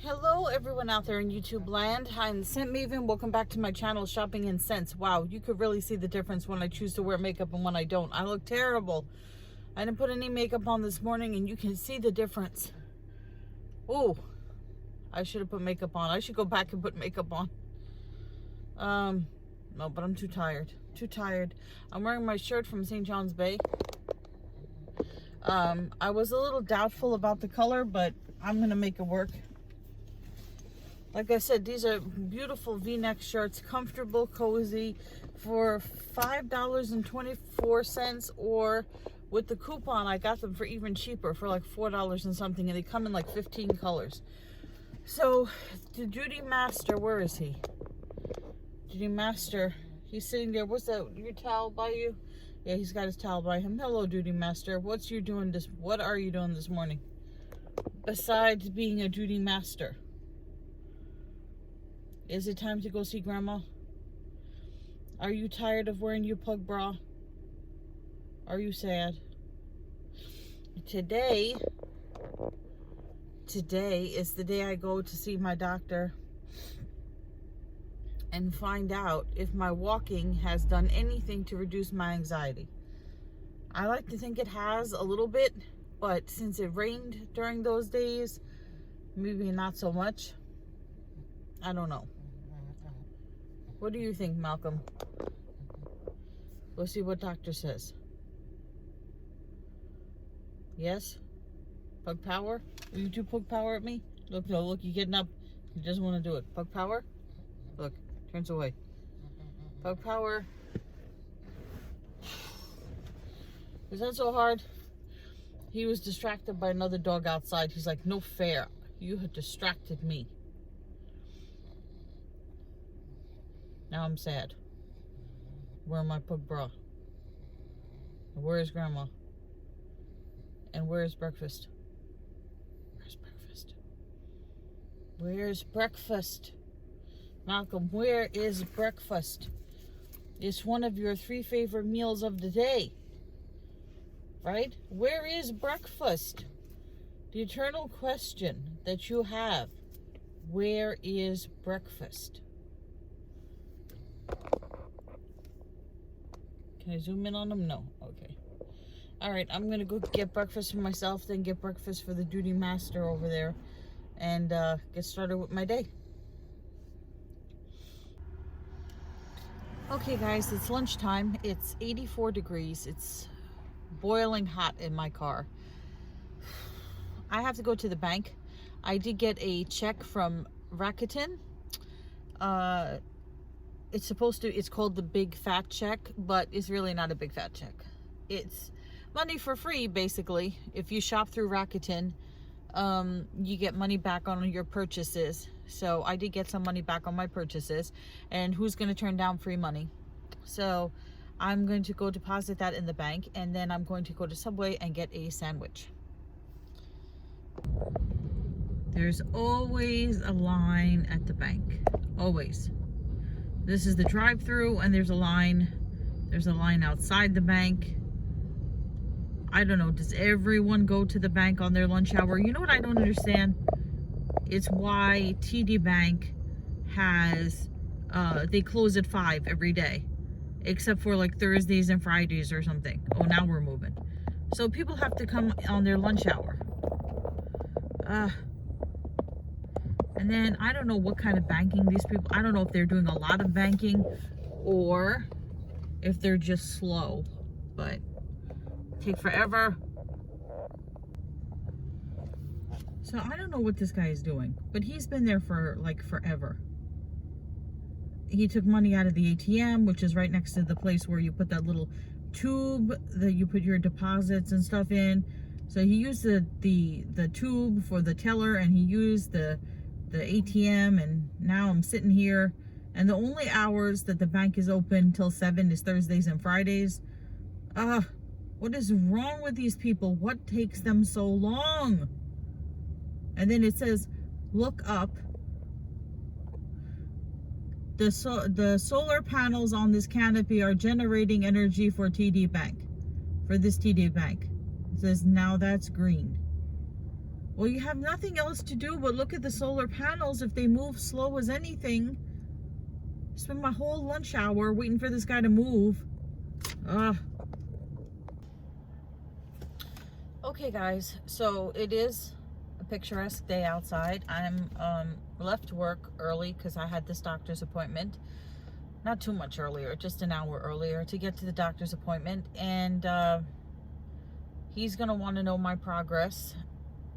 Hello everyone out there in YouTube land. I'm Scent Maven. Welcome back to my channel, Shopping in Scents. Wow, you could really see the difference when I choose to wear makeup and when I don't. I look terrible. I didn't put any makeup on this morning and you can see the difference. Oh, I should have put makeup on. I should go back and put makeup on. No, but I'm too tired. Too tired. I'm wearing my shirt from St. John's Bay. I was a little doubtful about the color, but I'm gonna make it work. Like I said, these are beautiful V-neck shirts, comfortable, cozy, for $5.24, or with the coupon, I got them for even cheaper, for like $4 and something, and they come in like 15 colors. So, the Duty Master, where is he? Duty Master, he's sitting there. What's that, your towel by you? Yeah, he's got his towel by him. Hello, Duty Master. What are you doing this morning? Besides being a Duty Master. Is it time to go see Grandma? Are you tired of wearing your pug bra? Are you sad? Today is the day I go to see my doctor and find out if my walking has done anything to reduce my anxiety. I like to think it has a little bit, but since it rained during those days, maybe not so much. I don't know. What do you think, Malcolm? We'll see what doctor says. Yes? Pug power? Will you do pug power at me? Look, no, look, you're getting up. You just want to do it. Pug power? Look, turns away. Pug power. Is that so hard? He was distracted by another dog outside. He's like, no fair. You had distracted me. Now I'm sad. Where my pug bra? Where is Grandma? And where is breakfast? Where's breakfast? Where's breakfast? Malcolm, where is breakfast? It's one of your 3 favorite meals of the day. Right? Where is breakfast? The eternal question that you have. Where is breakfast? Can I zoom in on them? No. Okay. All right. I'm going to go get breakfast for myself, then get breakfast for the Duty Master over there, and get started with my day. Okay, guys. It's lunchtime. It's 84 degrees. It's boiling hot in my car. I have to go to the bank. I did get a check from Rakuten. It's called the big fat check, but it's really not a big fat check. It's money for free, basically. If you shop through Rakuten, you get money back on your purchases. So I did get some money back on my purchases, and who's going to turn down free money? So I'm going to go deposit that in the bank, and then I'm going to go to Subway and get a sandwich. There's always a line at the bank. Always. This is the drive-through, and there's a line. There's a line outside the bank. I don't know. Does everyone go to the bank on their lunch hour? You know what I don't understand? It's why TD Bank has, they close at 5 every day. Except for like Thursdays and Fridays or something. Oh, now we're moving. So people have to come on their lunch hour. And then I don't know what kind of banking these people, I don't know if they're doing a lot of banking or if they're just slow, but take forever. So I don't know what this guy is doing, but he's been there for like forever. He took money out of the ATM, which is right next to the place where you put that little tube that you put your deposits and stuff in. So he used the tube for the teller, and he used the ATM, and now I'm sitting here, and the only hours that the bank is open till 7 is Thursdays and Fridays. What is wrong with these people? What takes them so long? And then it says, look up. The solar panels on this canopy are generating energy for TD Bank. For this TD Bank. It says, now that's green. Well, you have nothing else to do but look at the solar panels. If they move slow as anything, spend my whole lunch hour waiting for this guy to move. Ugh. Okay, guys, so it is a picturesque day outside. I'm left work early because I had this doctor's appointment. Not too much earlier, just an hour earlier to get to the doctor's appointment. And he's going to want to know my progress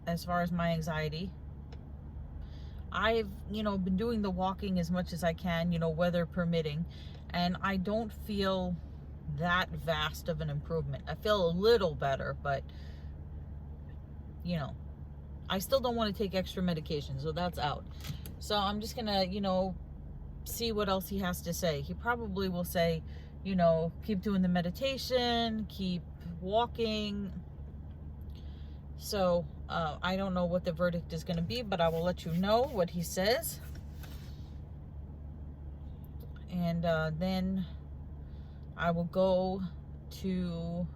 as far as my anxiety. I've, been doing the walking as much as I can, weather permitting. And I don't feel that vast of an improvement. I feel a little better, but, I still don't want to take extra medication, so that's out. So I'm just going to, see what else he has to say. He probably will say, keep doing the meditation, keep walking. So I don't know what the verdict is going to be, but I will let you know what he says. And then I will go to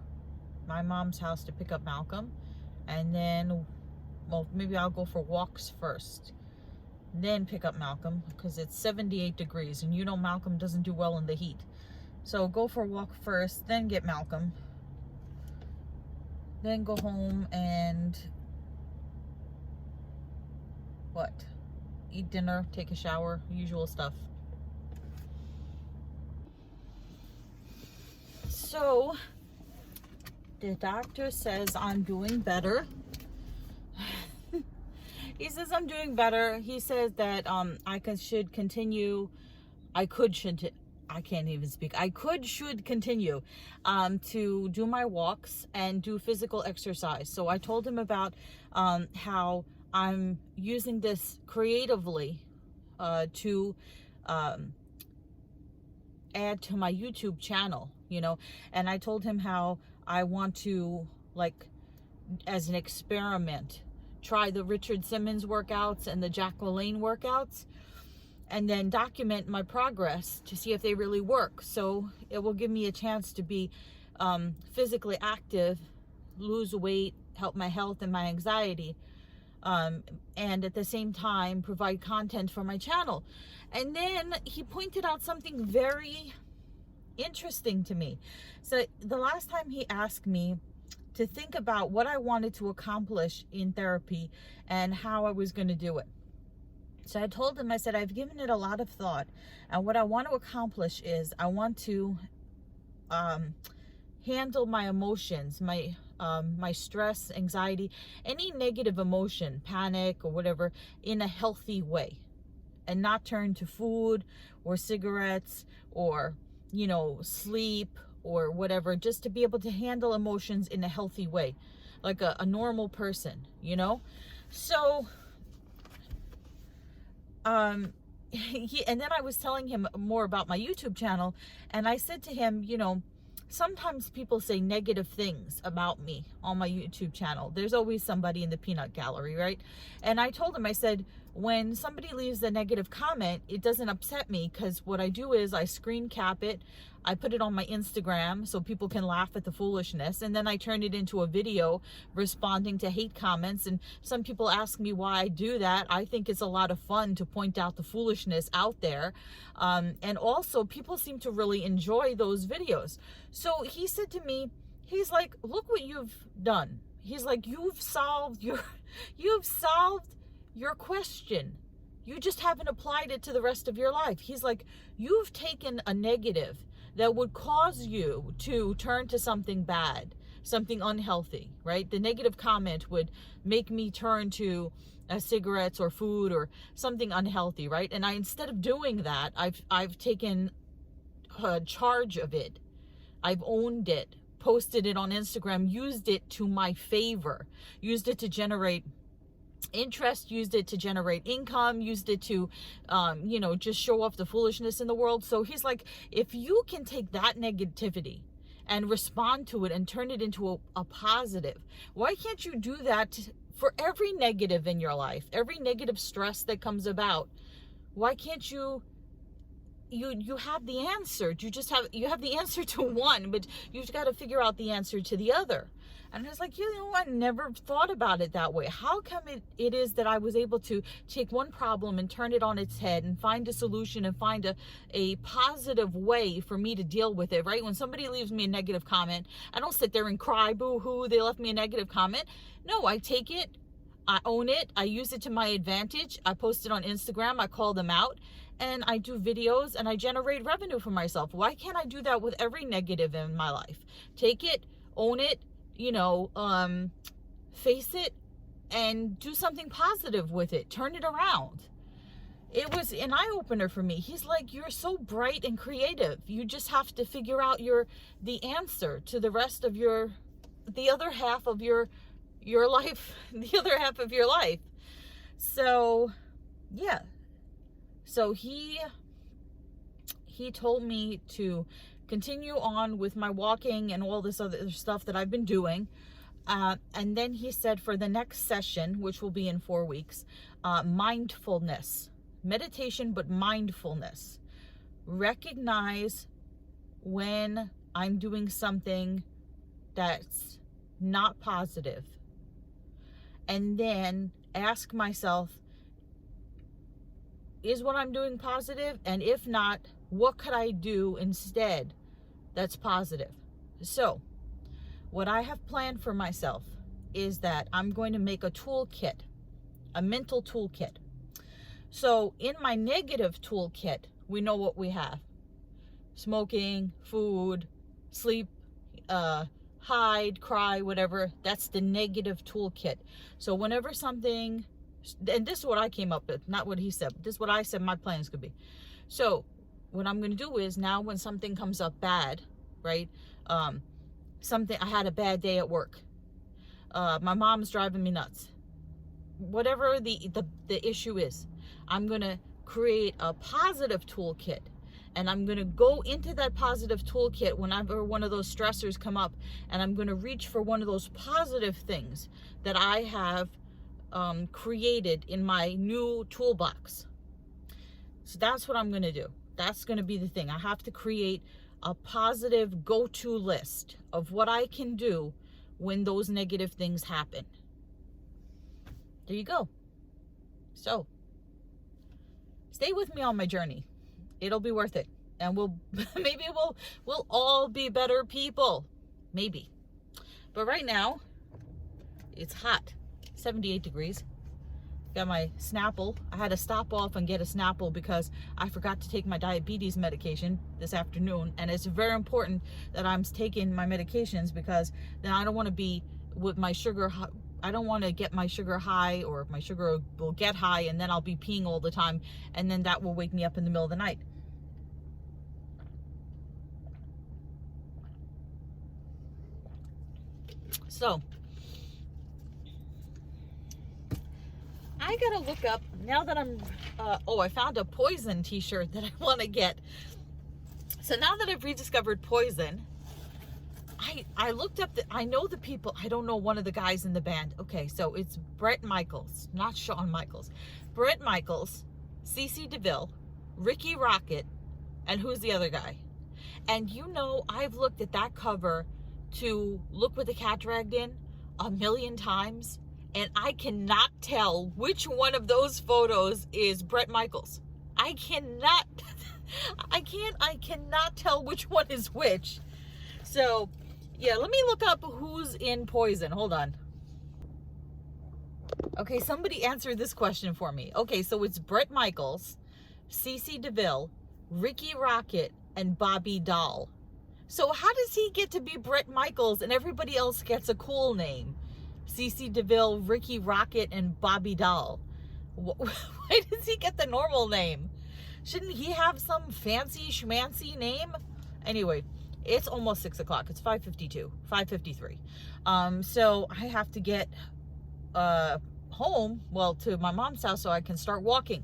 my mom's house to pick up Malcolm. And then, well, maybe I'll go for walks first, then pick up Malcolm, because it's 78 degrees and Malcolm doesn't do well in the heat. So go for a walk first, then get Malcolm, then go home and eat dinner, take a shower, usual stuff. So the doctor says I'm doing better. He says I'm doing better. He says that I should continue to do my walks and do physical exercise. So I told him about how I'm using this creatively to add to my YouTube channel, and I told him how I want to, as an experiment, try the Richard Simmons workouts and the Jack LaLanne workouts, and then document my progress to see if they really work. So it will give me a chance to be physically active, lose weight, help my health and my anxiety, and at the same time provide content for my channel. And then he pointed out something very interesting to me. So the last time he asked me to think about what I wanted to accomplish in therapy and how I was going to do it. So I told him, I said, I've given it a lot of thought, and what I want to accomplish is I want to handle my emotions, my stress, anxiety, any negative emotion, panic or whatever, in a healthy way, and not turn to food or cigarettes or sleep or whatever, just to be able to handle emotions in a healthy way, like a normal person, So and then I was telling him more about my YouTube channel, and I said to him, sometimes people say negative things about me on my YouTube channel. There's always somebody in the peanut gallery, right? And I told him, I said, when somebody leaves a negative comment, it doesn't upset me, because what I do is I screen cap it, I put it on my Instagram so people can laugh at the foolishness, and then I turn it into a video responding to hate comments. And some people ask me why I do that. I think it's a lot of fun to point out the foolishness out there, and also people seem to really enjoy those videos. So he said to me, he's like, look what you've done. He's like, you've solved your question. You just haven't applied it to the rest of your life. He's like, you've taken a negative that would cause you to turn to something bad, something unhealthy, right? The negative comment would make me turn to cigarettes or food or something unhealthy, right? And instead of doing that, I've taken charge of it. I've owned it, posted it on Instagram, used it to my favor, used it to generate interest, used it to generate income, used it to just show off the foolishness in the world. So he's like, if you can take that negativity and respond to it and turn it into a positive, why can't you do that for every negative in your life, every negative stress that comes about? Why can't you you have the answer. You have the answer to one, but you've got to figure out the answer to the other. And I was like, you know, I never thought about it that way. How come it is that I was able to take one problem and turn it on its head and find a solution and find a positive way for me to deal with it, right? When somebody leaves me a negative comment, I don't sit there and cry, boo-hoo, they left me a negative comment. No, I take it, I own it, I use it to my advantage. I post it on Instagram, I call them out, and I do videos and I generate revenue for myself. Why can't I do that with every negative in my life? Take it, own it, you know, face it and do something positive with it. Turn it around. It was an eye-opener for me. He's like, you're so bright and creative. You just have to figure out the answer to the rest of the other half of your life, the other half of your life. So, yeah. So he told me to continue on with my walking and all this other stuff that I've been doing. And then he said for the next session, which will be in 4 weeks, mindfulness, meditation, but mindfulness. Recognize when I'm doing something that's not positive. And then ask myself, is what I'm doing positive? And if not, what could I do instead that's positive? So what I have planned for myself is that I'm going to make a toolkit, a mental toolkit. So in my negative toolkit, we know what we have: smoking, food, sleep, hide, cry, whatever. That's the negative toolkit. So whenever something, and this is what I came up with, not what he said, this is what I said my plans could be. So what I'm going to do is, now when something comes up bad, right? I had a bad day at work. My mom's driving me nuts. Whatever the issue is, I'm going to create a positive toolkit. And I'm going to go into that positive toolkit whenever one of those stressors come up. And I'm going to reach for one of those positive things that I have created in my new toolbox. So that's what I'm going to do. That's going to be the thing. I have to create a positive go-to list of what I can do when those negative things happen. There you go. So stay with me on my journey. It'll be worth it. And we'll all be better people. Maybe. But right now, it's hot. 78 degrees. Got my Snapple. I had to stop off and get a Snapple because I forgot to take my diabetes medication this afternoon. And it's very important that I'm taking my medications, because then I don't want to be with my sugar. I don't want to get my sugar high, or my sugar will get high and then I'll be peeing all the time. And then that will wake me up in the middle of the night. So I gotta look up, now that I'm, I found a Poison t-shirt that I want to get. So now that I've rediscovered Poison, I looked up, I know the people, I don't know one of the guys in the band. Okay, so it's Bret Michaels, not Shawn Michaels. Bret Michaels, CeCe DeVille, Ricky Rocket, and who's the other guy? And you know, I've looked at that cover to Look What the Cat Dragged In a million times. And I cannot tell which one of those photos is Bret Michaels. I cannot tell which one is which. So, yeah, let me look up who's in Poison. Hold on. Okay, somebody answer this question for me. Okay, so it's Bret Michaels, CeCe DeVille, Ricky Rocket, and Bobby Dahl. So how does he get to be Bret Michaels and everybody else gets a cool name? CeCe DeVille, Ricky Rocket, and Bobby Dahl. Why does he get the normal name? Shouldn't he have some fancy schmancy name? Anyway, it's almost 6 o'clock. It's 5:52, 5:53. So I have to get home, well, to my mom's house so I can start walking.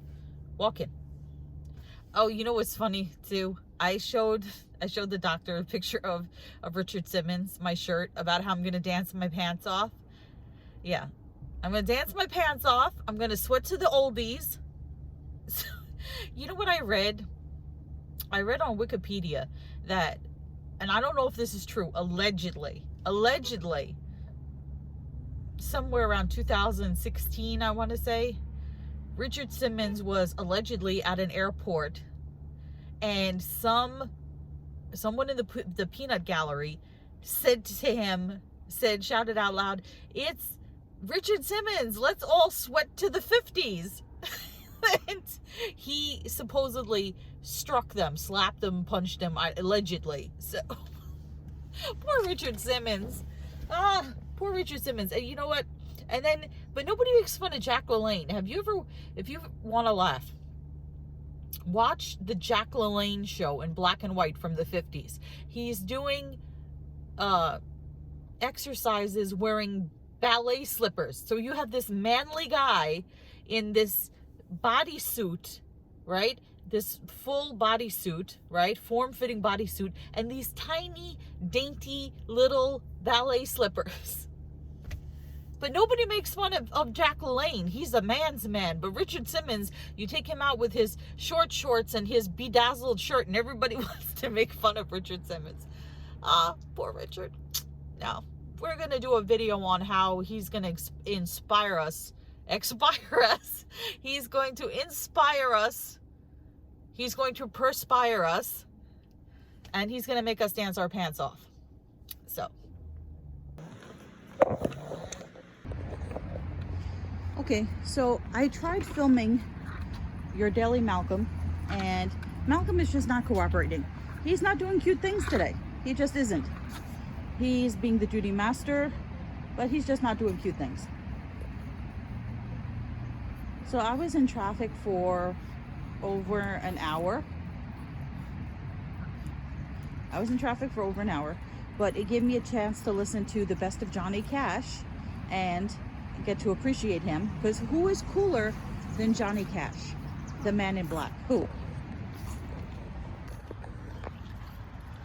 Oh, you know what's funny too? I showed the doctor a picture of Richard Simmons, my shirt, about how I'm gonna dance my pants off. Yeah, I'm gonna dance my pants off. I'm gonna switch to the oldies. So, you know what I read? I read on Wikipedia that, and I don't know if this is true, allegedly, somewhere around 2016, I want to say, Richard Simmons was allegedly at an airport, and someone in the peanut gallery shouted out loud, "It's Richard Simmons, let's all sweat to the 50s." And he supposedly struck them, slapped them, punched them, allegedly. So poor Richard Simmons. Poor Richard Simmons. And you know what? And then, but nobody makes fun of Jack LaLanne. If you want to laugh, watch the Jack LaLanne show in black and white from the 50s. He's doing exercises wearing ballet slippers. So you have this manly guy in this bodysuit, right? This full bodysuit, right? Form-fitting bodysuit, and these tiny, dainty little ballet slippers. But nobody makes fun of Jack LaLanne. He's a man's man. But Richard Simmons, you take him out with his short shorts and his bedazzled shirt, and everybody wants to make fun of Richard Simmons. Poor Richard. Now, we're going to do a video on how he's going to inspire us. He's going to inspire us. He's going to perspire us. And he's going to make us dance our pants off. So. Okay, so I tried filming your daily Malcolm, and Malcolm is just not cooperating. He's not doing cute things today. He just isn't. He's being the duty master, but he's just not doing cute things. So I was in traffic for over an hour. But it gave me a chance to listen to the best of Johnny Cash and get to appreciate him, because who is cooler than Johnny Cash, the man in black? Who?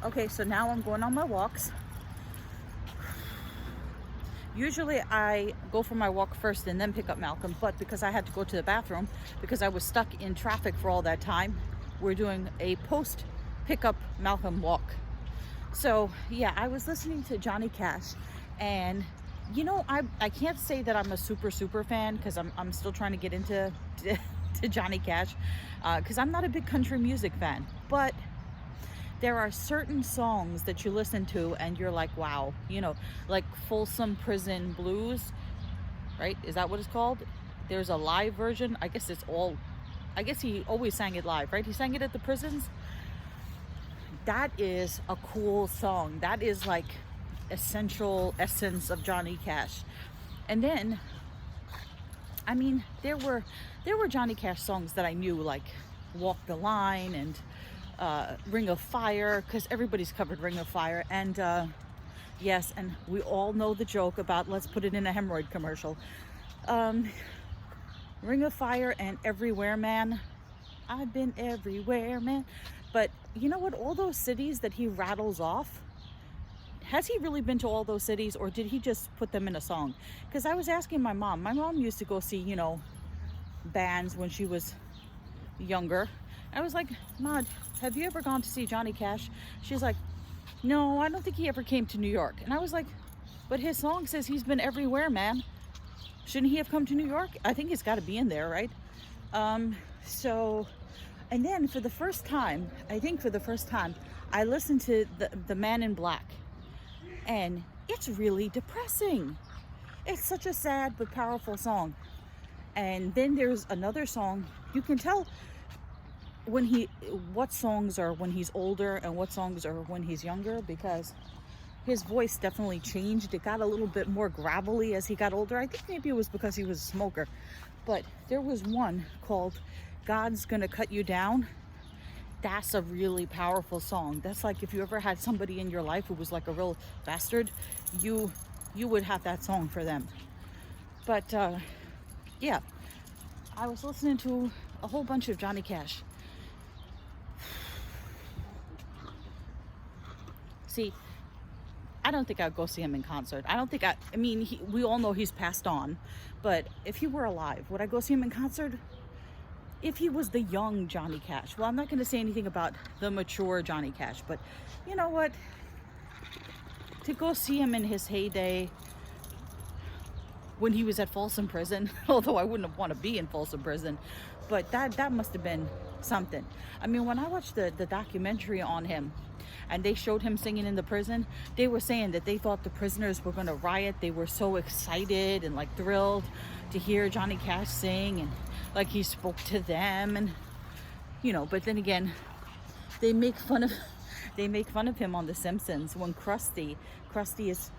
Okay, so now I'm going on my walks. Usually I go for my walk first and then pick up Malcolm, but because I had to go to the bathroom because I was stuck in traffic for all that time, we're doing a post pickup Malcolm walk. So yeah, I was listening to Johnny Cash, and you know, I can't say that I'm a super fan, because I'm still trying to get into to Johnny Cash, because I'm not a big country music fan. But there are certain songs that you listen to and you're like, wow, you know, like Folsom Prison Blues, right? Is that what it's called? There's a live version. I guess he always sang it live, right? He sang it at the prisons. That is a cool song. That is like essential essence of Johnny Cash. And then, I mean, there were Johnny Cash songs that I knew, like Walk the Line and Ring of Fire, because everybody's covered Ring of Fire. And yes, and we all know the joke about let's put it in a hemorrhoid commercial. Ring of Fire and Everywhere Man. I've been everywhere, man. But you know what? All those cities that he rattles off, has he really been to all those cities, or did he just put them in a song? Because I was asking my mom. My mom used to go see, you know, bands when she was younger. I was like, Mom, have you ever gone to see Johnny Cash? She's like, no, I don't think he ever came to New York. And I was like, but his song says he's been everywhere, man. Shouldn't he have come to New York? I think it's got to be in there, right? So, and then for the first time, I listened to the Man in Black. And it's really depressing. It's such a sad but powerful song. And then there's another song. You can tell what songs are when he's older and what songs are when he's younger, because his voice definitely changed. It got a little bit more gravelly as he got older. I think maybe it was because he was a smoker. But there was one called God's Gonna Cut You Down. That's a really powerful song. That's like if you ever had somebody in your life who was like a real bastard, you would have that song for them. But yeah, I was listening to a whole bunch of Johnny Cash. See, I don't think I'd go see him in concert. I mean, we all know he's passed on, but if he were alive, would I go see him in concert? if he was the young Johnny Cash. Well, I'm not going to say anything about the mature Johnny Cash, but you know what? To go see him in his heyday, when he was at Folsom Prison, although I wouldn't want to be in Folsom Prison, but that must have been something. I mean, when I watched the documentary on him and they showed him singing in the prison, they were saying that they thought the prisoners were going to riot. They were so excited and like thrilled to hear Johnny Cash sing, and like he spoke to them, and you know, but then again, they make fun of him on The Simpsons when Krusty is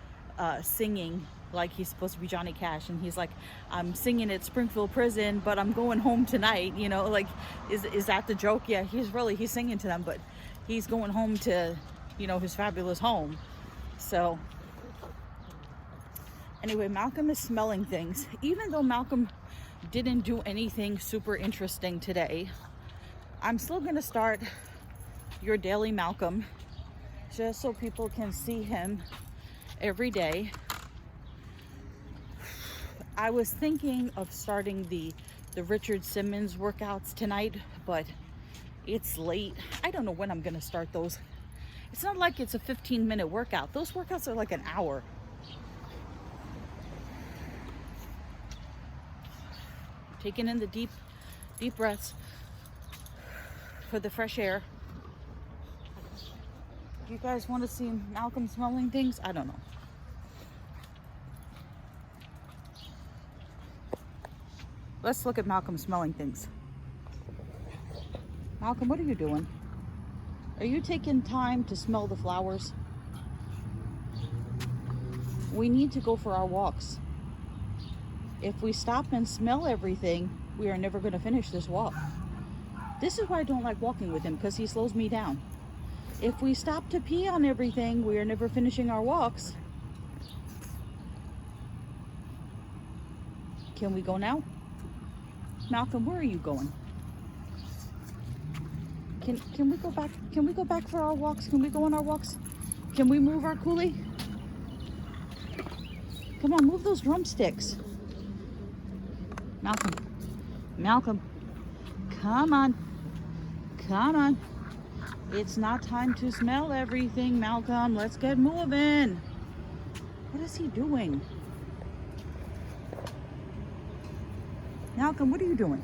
singing like he's supposed to be Johnny Cash, and he's like, I'm singing at Springfield Prison, but I'm going home tonight, you know, like, is that the joke? Yeah, he's singing to them, but he's going home to, you know, his fabulous home. So anyway, Malcolm is smelling things. Even though Malcolm didn't do anything super interesting today, I'm still gonna start Your Daily Malcolm, just so people can see him every day. I was thinking of starting the Richard Simmons workouts tonight, but it's late. I don't know when I'm gonna start those. It's not like it's a 15-minute workout. Those workouts are like an hour. Taking in the deep breaths for the fresh air. You guys want to see Malcolm smelling things? I don't know. Let's look at Malcolm smelling things. Malcolm, what are you doing? Are you taking time to smell the flowers? We need to go for our walks. If we stop and smell everything, we are never going to finish this walk. This is why I don't like walking with him, because he slows me down. If we stop to pee on everything, we are never finishing our walks. Can we go now? Malcolm, where are you going? Can we go back? Can we go back for our walks? Can we go on our walks? Can we move our coolie? Come on, move those drumsticks. Malcolm, come on. It's not time to smell everything, Malcolm. Let's get moving. What is he doing? Malcolm, what are you doing?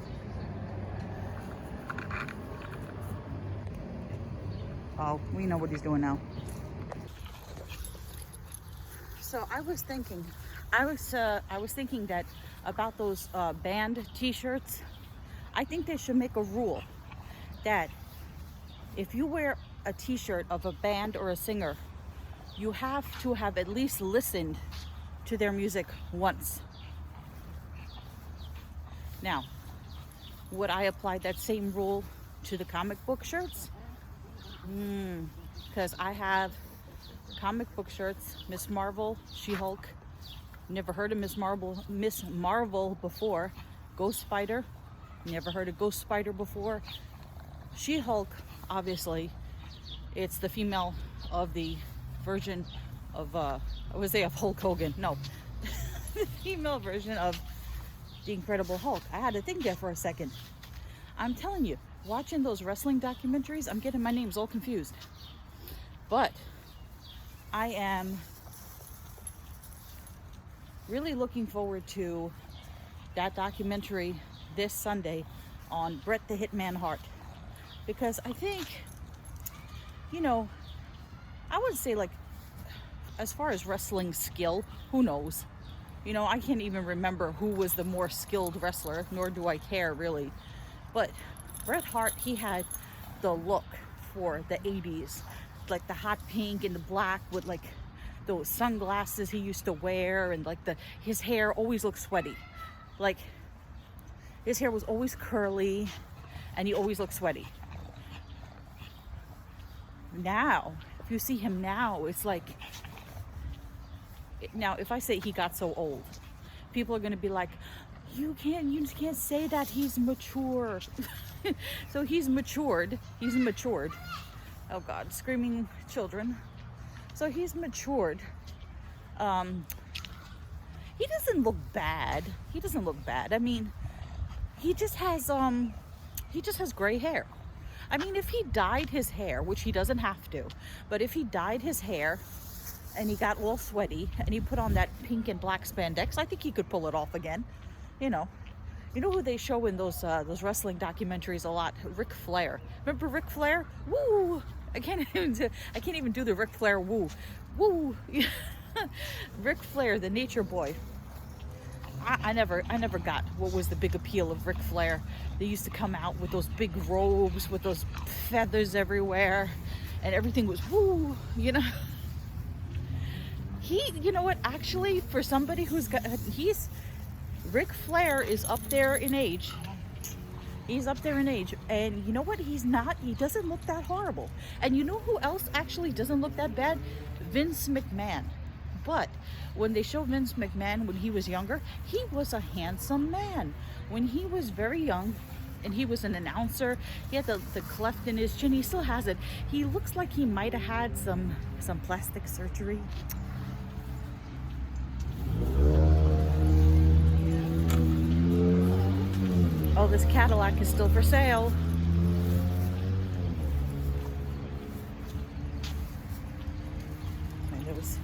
Oh, we know what he's doing now. So I was thinking that about those band T-shirts. I think they should make a rule that if you wear a T-shirt of a band or a singer, you have to have at least listened to their music once. Now, would I apply that same rule to the comic book shirts? Because I have comic book shirts, Miss Marvel, She-Hulk. Never heard of Miss Marvel before. Ghost Spider, never heard of Ghost Spider before. She-Hulk, obviously, it's the female of the version of, I would say of Hulk Hogan. No, the female version of the Incredible Hulk. I had to think there for a second. I'm telling you, watching those wrestling documentaries, I'm getting my names all confused. But I am really looking forward to that documentary this Sunday on Bret the Hitman Hart, because I think, you know, I would say, like, as far as wrestling skill, who knows? You know, I can't even remember who was the more skilled wrestler, nor do I care really. But Bret Hart, he had the look for the 80s, like the hot pink and the black with like those sunglasses he used to wear, and like his hair always looked sweaty. Like his hair was always curly and he always looked sweaty. Now, if you see him now, it's like, now if I say he got so old, people are going to be like, you just can't say that, he's mature. So he's matured. Oh God, screaming children. So he's matured. He doesn't look bad. I mean, he just has He just has gray hair. I mean, if he dyed his hair, which he doesn't have to, but if he dyed his hair and he got all sweaty and he put on that pink and black spandex, I think he could pull it off again. You know who they show in those wrestling documentaries a lot? Ric Flair. Remember Ric Flair? Woo! I can't even do the Ric Flair woo. Woo! Ric Flair, the nature boy. I never got what was the big appeal of Ric Flair. They used to come out with those big robes with those feathers everywhere, and everything was woo, you know. You know what? Actually, for somebody who's got, Ric Flair is up there in age. He's up there in age, and you know what? He doesn't look that horrible. And you know who else actually doesn't look that bad? Vince McMahon. But when they show Vince McMahon when he was younger, he was a handsome man. When he was very young and he was an announcer, he had the cleft in his chin. He still has it. He looks like he might have had some plastic surgery. Oh, this Cadillac is still for sale. And there was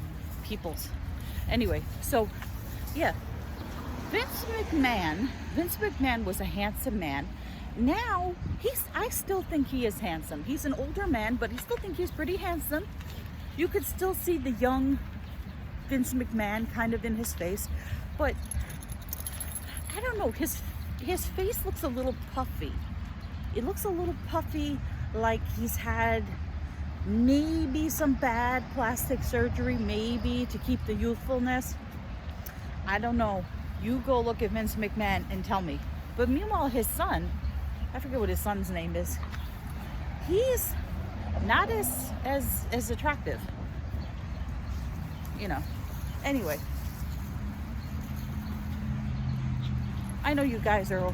people's. Anyway, so yeah, Vince McMahon was a handsome man. Now I still think he is handsome. He's an older man, but I still think he's pretty handsome. You could still see the young Vince McMahon kind of in his face, but I don't know, his face looks a little puffy. It looks a little puffy, like he's had maybe some bad plastic surgery, maybe to keep the youthfulness. I don't know. You go look at Vince McMahon and tell me. But meanwhile, his son, I forget what his son's name is, he's not as attractive. You know. Anyway. I know you guys are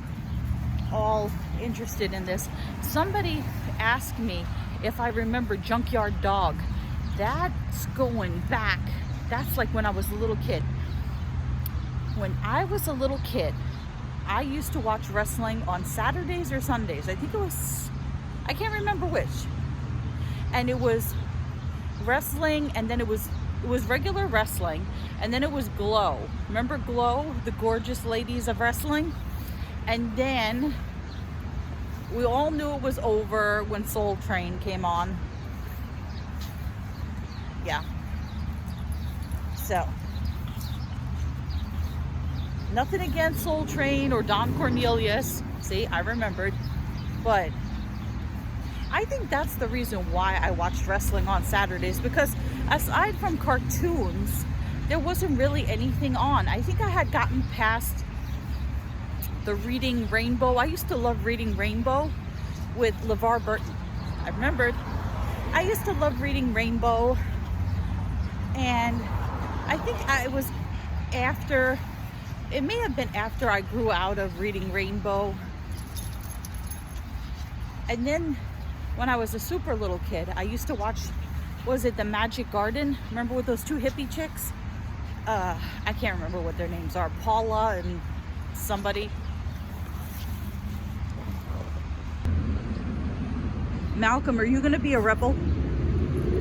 all interested in this. Somebody asked me if I remember Junkyard Dog. That's going back. That's like when I was a little kid. When I was a little kid, I used to watch wrestling on Saturdays or Sundays. I can't remember which. And it was wrestling, and then it was regular wrestling, and then it was Glow. Remember Glow, the gorgeous ladies of wrestling? And then we all knew it was over when Soul Train came on. Yeah. So, nothing against Soul Train or Don Cornelius. See, I remembered. But I think that's the reason why I watched wrestling on Saturdays, because aside from cartoons, there wasn't really anything on. I think I had gotten past the Reading Rainbow. I used to love Reading Rainbow with LeVar Burton. I remembered. I used to love Reading Rainbow, and I think it was after, it may have been after I grew out of Reading Rainbow. And then when I was a super little kid, I used to watch, was it The Magic Garden? Remember with those two hippie chicks? I can't remember what their names are. Paula and somebody. Malcolm, are you going to be a rebel?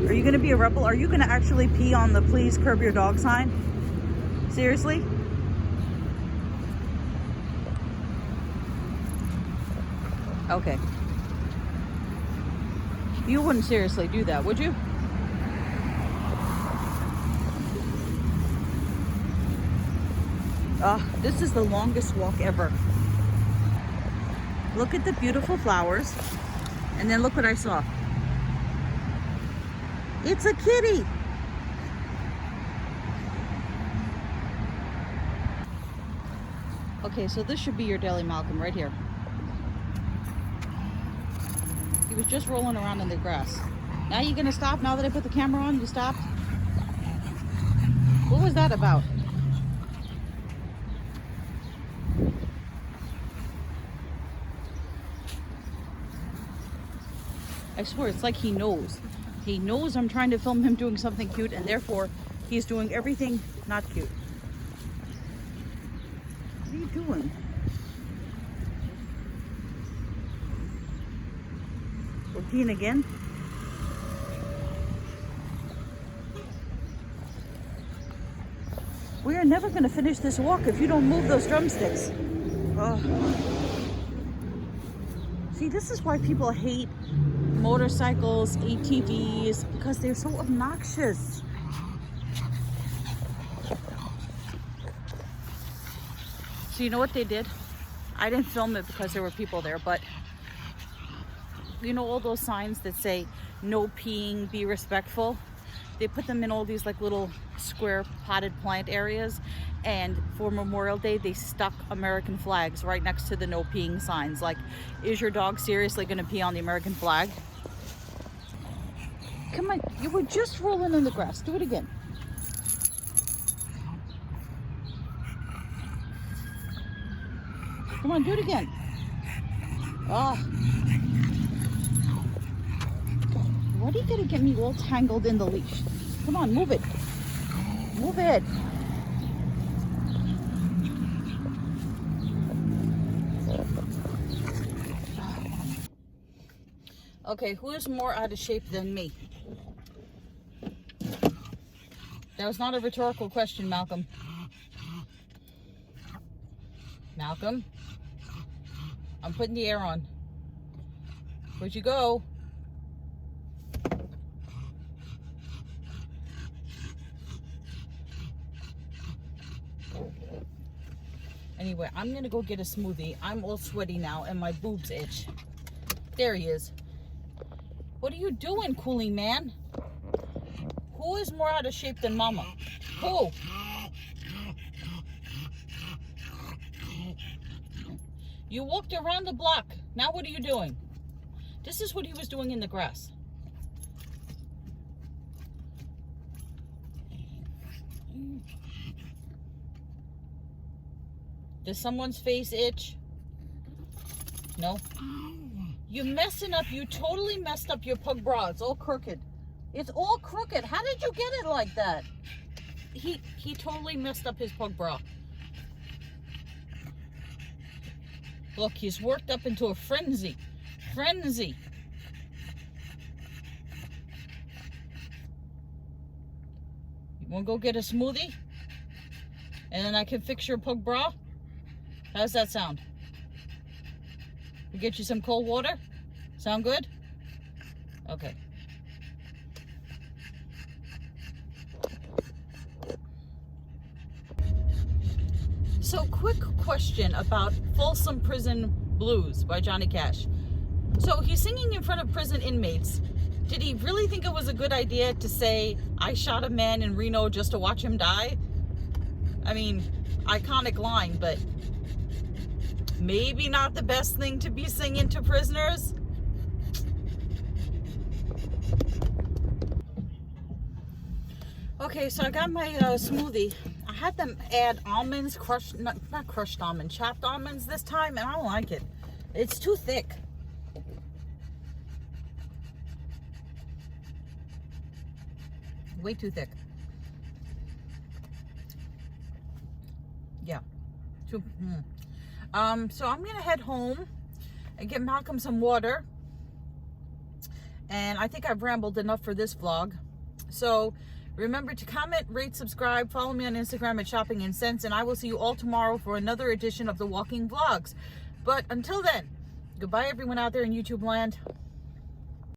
Are you going to be a rebel? Are you going to actually pee on the please curb your dog sign? Seriously? Okay. You wouldn't seriously do that, would you? This is the longest walk ever. Look at the beautiful flowers. And then look what I saw. It's a kitty. Okay, so this should be your daily Malcolm right here. He was just rolling around in the grass. Now you gonna stop now that I put the camera on? You stopped? What was that about? I swear, it's like he knows. He knows I'm trying to film him doing something cute, and therefore he's doing everything not cute. What are you doing? We're peeing again. We are never going to finish this walk if you don't move those drumsticks. Oh. See, this is why people hate motorcycles, ATVs, because they're so obnoxious. So you know what they did? I didn't film it because there were people there, but you know all those signs that say no peeing, be respectful? They put them in all these like little square potted plant areas, and for Memorial Day they stuck American flags right next to the no peeing signs. Like, is your dog seriously gonna pee on the American flag? Come on, you were just rolling in the grass. Do it again. Come on, do it again. Ah. Why are you gonna get me all tangled in the leash? Come on, move it. Move it. Okay, who is more out of shape than me? That was not a rhetorical question, Malcolm. Malcolm? I'm putting the air on. Where'd you go? Anyway, I'm gonna go get a smoothie. I'm all sweaty now and my boobs itch. There he is. What are you doing, cooling man? Who is more out of shape than Mama? Who? You walked around the block. Now what are you doing? This is what he was doing in the grass. Does someone's face itch? No? You're messing up. You totally messed up your pug bra. It's all crooked. It's all crooked. How did you get it like that? He totally messed up his pug bra. Look, he's worked up into a frenzy. Frenzy. You want to go get a smoothie? And then I can fix your pug bra? How's that sound? We get you some cold water? Sound good? Okay. So, quick question about Folsom Prison Blues by Johnny Cash. So, he's singing in front of prison inmates. Did he really think it was a good idea to say, I shot a man in Reno just to watch him die? I mean, iconic line, but maybe not the best thing to be singing to prisoners. Okay, so I got my smoothie. I had them add almonds, crushed, not crushed almonds, chopped almonds this time, and I don't like it. It's too thick. Way too thick. Yeah. So I'm gonna head home and get Malcolm some water. And I think I've rambled enough for this vlog. So remember to comment, rate, subscribe, follow me on Instagram at Shopping and Sense, and I will see you all tomorrow for another edition of the Walking Vlogs. But until then, goodbye everyone out there in YouTube land.